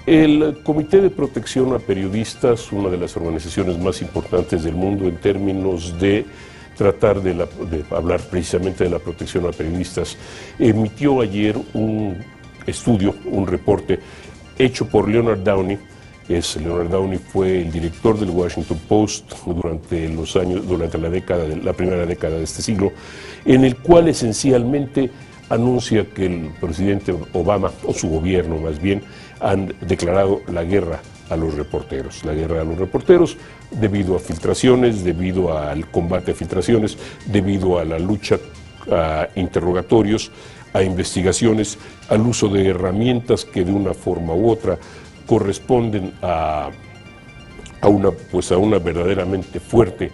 El Comité de Protección a Periodistas, una de las organizaciones más importantes del mundo en términos de tratar de hablar precisamente de la protección a periodistas, emitió ayer un estudio, un reporte hecho por Leonard Downey. Leonard Downey fue el director del Washington Post durante la primera década de este siglo, en el cual esencialmente anuncia que el presidente Obama, o su gobierno más bien, han declarado la guerra a los reporteros. La guerra a los reporteros debido a filtraciones, debido al combate a filtraciones, debido a la lucha a interrogatorios, a investigaciones, al uso de herramientas que de una forma u otra corresponden a una verdaderamente fuerte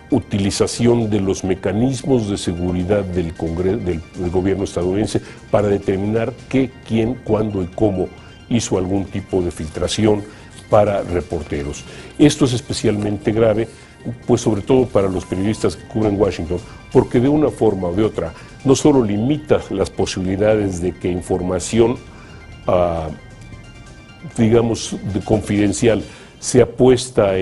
utilización de los mecanismos de seguridad del gobierno estadounidense para determinar qué, quién, cuándo y cómo hizo algún tipo de filtración para reporteros. Esto es especialmente grave, pues sobre todo para los periodistas que cubren Washington, porque de una forma o de otra no solo limita las posibilidades de que información digamos confidencial sea puesta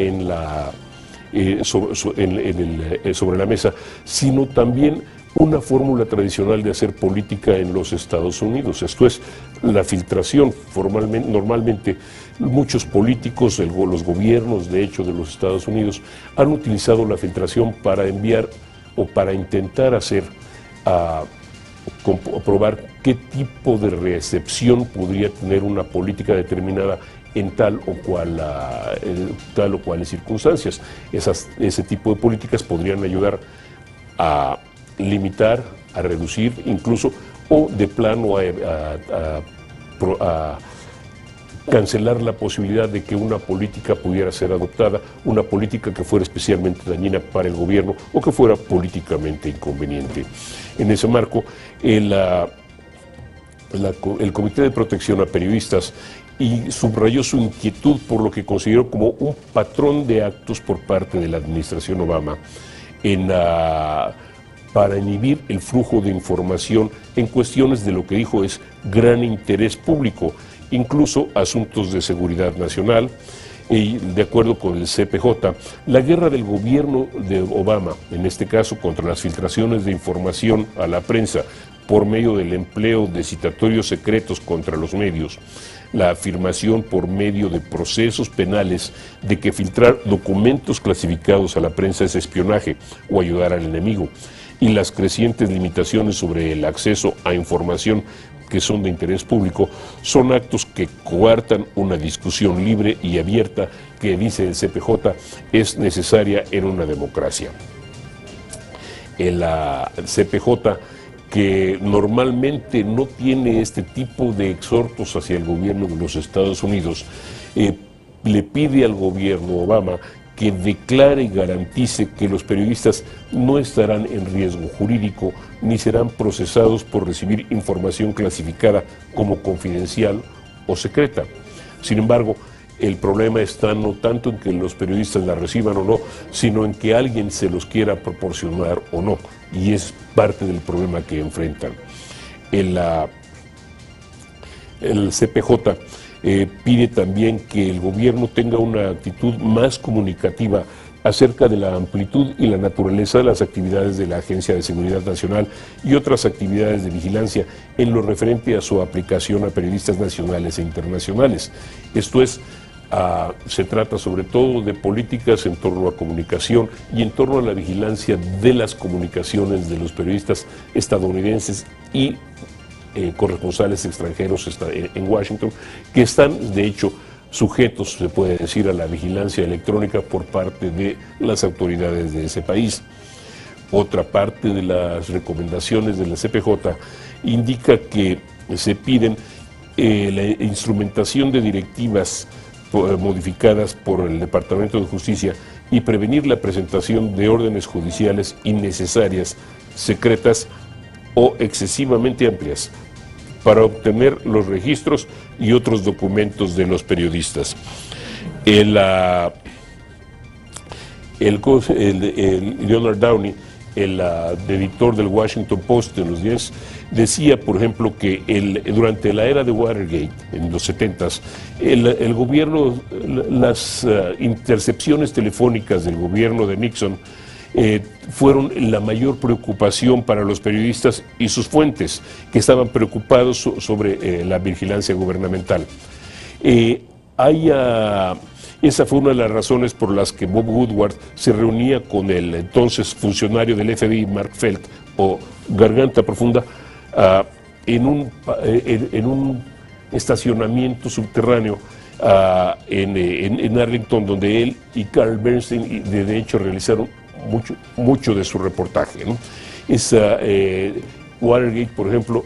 sobre la mesa, sino también una fórmula tradicional de hacer política en los Estados Unidos. Esto es la filtración. Normalmente muchos políticos, los gobiernos de hecho de los Estados Unidos han utilizado la filtración para enviar o para intentar comprobar qué tipo de recepción podría tener una política determinada en tal o cuales circunstancias. Ese tipo de políticas podrían ayudar a limitar, a reducir incluso, o de plano a cancelar la posibilidad de que una política pudiera ser adoptada, una política que fuera especialmente dañina para el gobierno o que fuera políticamente inconveniente. En ese marco, el Comité de Protección a Periodistas subrayó su inquietud por lo que consideró como un patrón de actos por parte de la administración Obama para inhibir el flujo de información en cuestiones de lo que dijo es gran interés público, incluso asuntos de seguridad nacional. Y de acuerdo con el CPJ, la guerra del gobierno de Obama, en este caso contra las filtraciones de información a la prensa por medio del empleo de citatorios secretos contra los medios, la afirmación por medio de procesos penales de que filtrar documentos clasificados a la prensa es espionaje o ayudar al enemigo, y las crecientes limitaciones sobre el acceso a información que son de interés público, son actos que coartan una discusión libre y abierta que, dice el CPJ, es necesaria en una democracia. El CPJ, que normalmente no tiene este tipo de exhortos hacia el gobierno de los Estados Unidos, le pide al gobierno Obama que declare y garantice que los periodistas no estarán en riesgo jurídico ni serán procesados por recibir información clasificada como confidencial o secreta. Sin embargo, el problema está no tanto en que los periodistas la reciban o no, sino en que alguien se los quiera proporcionar o no, y es parte del problema que enfrentan. El CPJ pide también que el gobierno tenga una actitud más comunicativa acerca de la amplitud y la naturaleza de las actividades de la Agencia de Seguridad Nacional y otras actividades de vigilancia en lo referente a su aplicación a periodistas nacionales e internacionales. Esto es, se trata sobre todo de políticas en torno a comunicación y en torno a la vigilancia de las comunicaciones de los periodistas estadounidenses y corresponsales extranjeros en Washington, que están de hecho sujetos, se puede decir, a la vigilancia electrónica por parte de las autoridades de ese país. Otra parte de las recomendaciones de la CPJ indica que se piden la instrumentación de directivas modificadas por el Departamento de Justicia y prevenir la presentación de órdenes judiciales innecesarias, secretas o excesivamente amplias para obtener los registros y otros documentos de los periodistas. El Leonard Downey el editor del Washington Post en los 10, decía, por ejemplo, que durante la era de Watergate, en los 70s, el gobierno, las intercepciones telefónicas del gobierno de Nixon fueron la mayor preocupación para los periodistas y sus fuentes, que estaban preocupados sobre la vigilancia gubernamental. Esa fue una de las razones por las que Bob Woodward se reunía con el entonces funcionario del FBI, Mark Felt, o Garganta Profunda, en un estacionamiento subterráneo en Arlington, donde él y Carl Bernstein de hecho realizaron mucho de su reportaje, ¿no? Watergate, por ejemplo,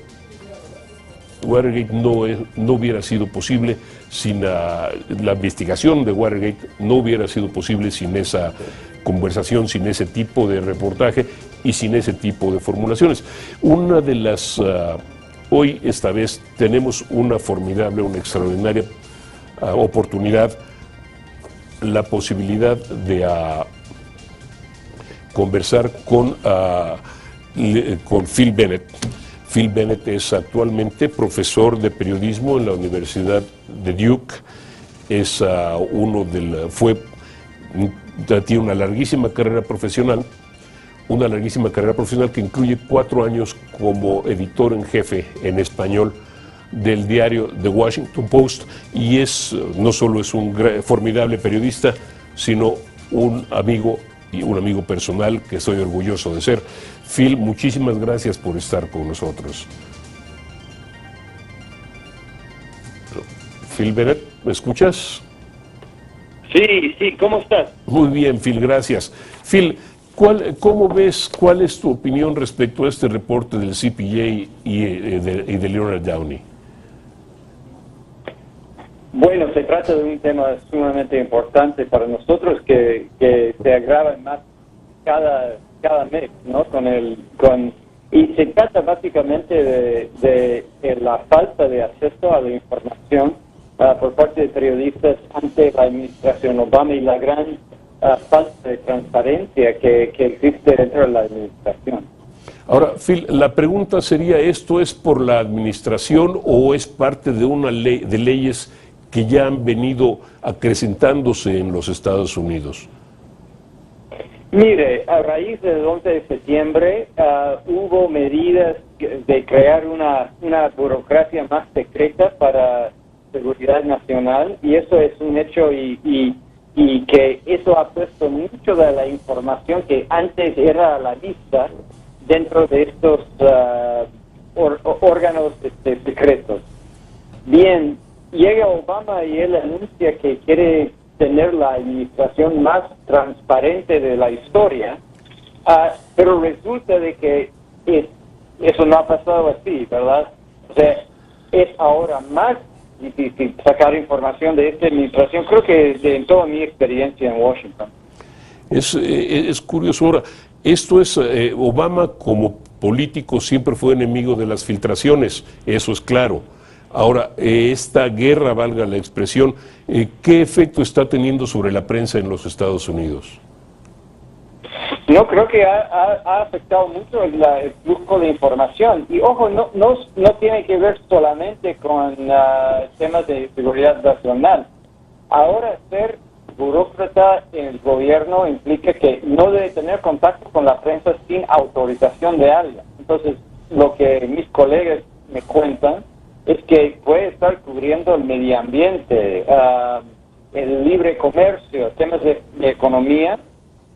Watergate no hubiera sido posible sin la investigación de Watergate, no hubiera sido posible sin esa conversación, sin ese tipo de reportaje y sin ese tipo de formulaciones. Una de las, hoy esta vez tenemos una formidable, una extraordinaria oportunidad, la posibilidad de conversar con Phil Bennett. Phil Bennett es actualmente profesor de periodismo en la Universidad de Duke. Tiene una larguísima carrera profesional, que incluye 4 años como editor en jefe en español del diario The Washington Post, y no solo es un formidable periodista, sino un amigo personal que estoy orgulloso de ser. Phil, muchísimas gracias por estar con nosotros. Phil Bennett, ¿me escuchas? Sí, ¿cómo estás? Muy bien, Phil, gracias. Phil, ¿cómo ves, cuál es tu opinión respecto a este reporte del CPJ y de Leonard Downey? Bueno, se trata de un tema sumamente importante para nosotros que se agrava más cada mes, ¿no? Y se trata básicamente de la falta de acceso a la información por parte de periodistas ante la administración Obama y la gran falta de transparencia que existe dentro de la administración. Ahora, Phil, la pregunta sería, ¿esto es por la administración o es parte de una ley, de leyes que ya han venido acrecentándose en los Estados Unidos? Mire, a raíz del 11 de septiembre hubo medidas de crear una burocracia más secreta para seguridad nacional, y eso es un hecho y que eso ha puesto mucho de la información que antes era a la vista dentro de estos órganos secretos. Bien, llega Obama y él anuncia que quiere tener la administración más transparente de la historia, pero resulta de que eso no ha pasado así, ¿verdad? O sea, es ahora más difícil sacar información de esta administración, creo que en toda mi experiencia en Washington. Es curioso. Ahora, esto es, Obama como político siempre fue enemigo de las filtraciones, eso es claro. Ahora, esta guerra, valga la expresión, ¿qué efecto está teniendo sobre la prensa en los Estados Unidos? No, creo que ha afectado mucho el flujo de información. Y ojo, no tiene que ver solamente con temas de seguridad nacional. Ahora, ser burócrata en el gobierno implica que no debe tener contacto con la prensa sin autorización de alguien. Entonces, lo que mis colegas me cuentan es que puede estar cubriendo el medio ambiente, el libre comercio, temas de economía,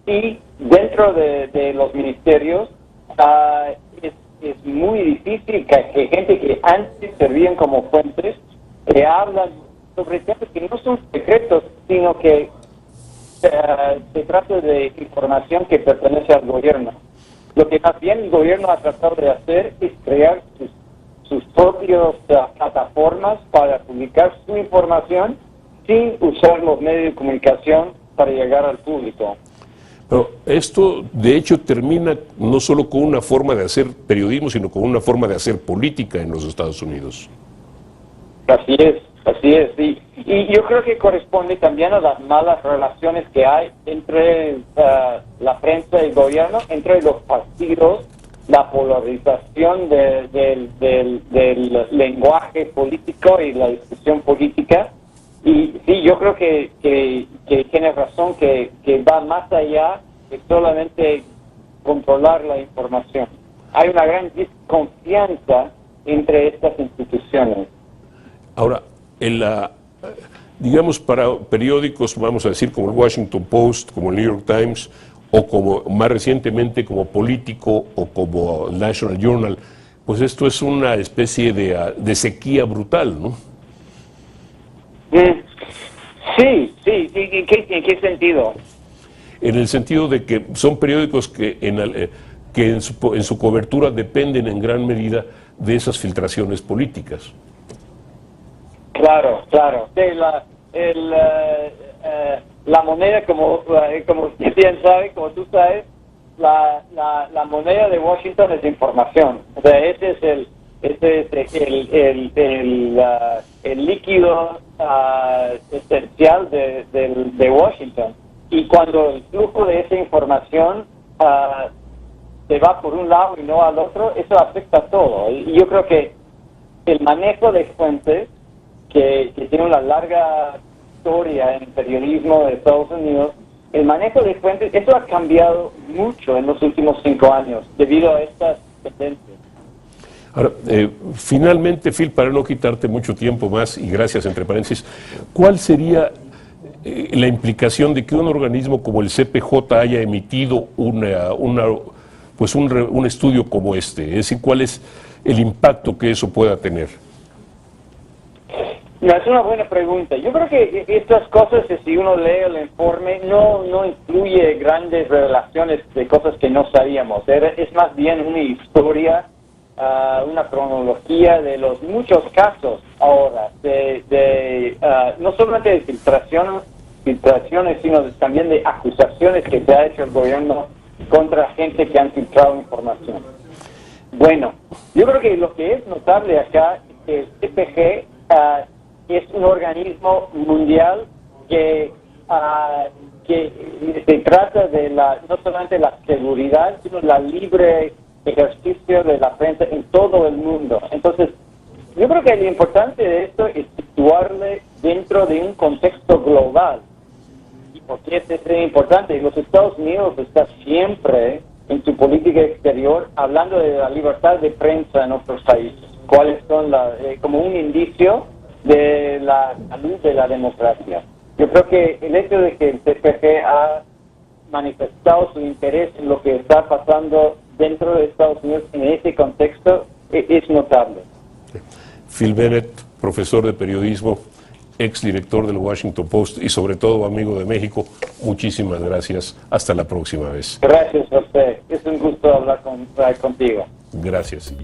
y dentro de los ministerios es muy difícil que gente que antes servían como fuentes hablan sobre temas que no son secretos, sino que se trata de información que pertenece al gobierno. Lo que más bien el gobierno ha tratado de hacer es crear sus propias plataformas para publicar su información sin usar los medios de comunicación para llegar al público. Pero esto, de hecho, termina no solo con una forma de hacer periodismo, sino con una forma de hacer política en los Estados Unidos. Así es. Así es, sí. Y yo creo que corresponde también a las malas relaciones que hay entre la prensa y el gobierno, entre los partidos, la polarización del lenguaje político y la discusión política. Y sí, yo creo que tienes razón, que va más allá de solamente controlar la información. Hay una gran desconfianza entre estas instituciones. Ahora, digamos, para periódicos, vamos a decir, como el Washington Post, como el New York Times, o como más recientemente como Político o como National Journal, pues esto es una especie de sequía brutal, ¿no? Sí. ¿En qué sentido? En el sentido de que son periódicos que en su cobertura dependen en gran medida de esas filtraciones políticas. Claro. Sí, la moneda, como bien sabe, como tú sabes, la moneda de Washington es información. O sea, ese es el líquido esencial de Washington. Y cuando el flujo de esa información se va por un lado y no al otro, eso afecta a todo. Y yo creo que el manejo de fuentes, que tiene una larga historia en el periodismo de Estados Unidos, el manejo de fuentes, eso ha cambiado mucho en los últimos 5 años debido a estas tendencias. Ahora, finalmente, Phil, para no quitarte mucho tiempo más, y gracias entre paréntesis, ¿cuál sería la implicación de que un organismo como el CPJ haya emitido un estudio como este? Es decir, ¿cuál es el impacto que eso pueda tener? No, es una buena pregunta. Yo creo que estas cosas, si uno lee el informe, no incluye grandes revelaciones de cosas que no sabíamos. Es más bien una historia, una cronología de los muchos casos ahora, no solamente de filtraciones, sino también de acusaciones que se ha hecho el gobierno contra gente que han filtrado información. Bueno, yo creo que lo que es notable acá es que el CPG es un organismo mundial que se trata de no solamente la seguridad, sino la libre ejercicio de la prensa en todo el mundo. Entonces, yo creo que lo importante de esto es situarle dentro de un contexto global. ¿Y por qué es importante? Los Estados Unidos están siempre en su política exterior hablando de la libertad de prensa en otros países. ¿Cuáles son como un indicio de la salud de la democracia? Yo creo que el hecho de que el CPG ha manifestado su interés en lo que está pasando dentro de Estados Unidos en ese contexto es notable. Phil Bennett, profesor de periodismo, exdirector del Washington Post y sobre todo amigo de México, muchísimas gracias. Hasta la próxima vez. Gracias a usted. Es un gusto hablar contigo. Gracias.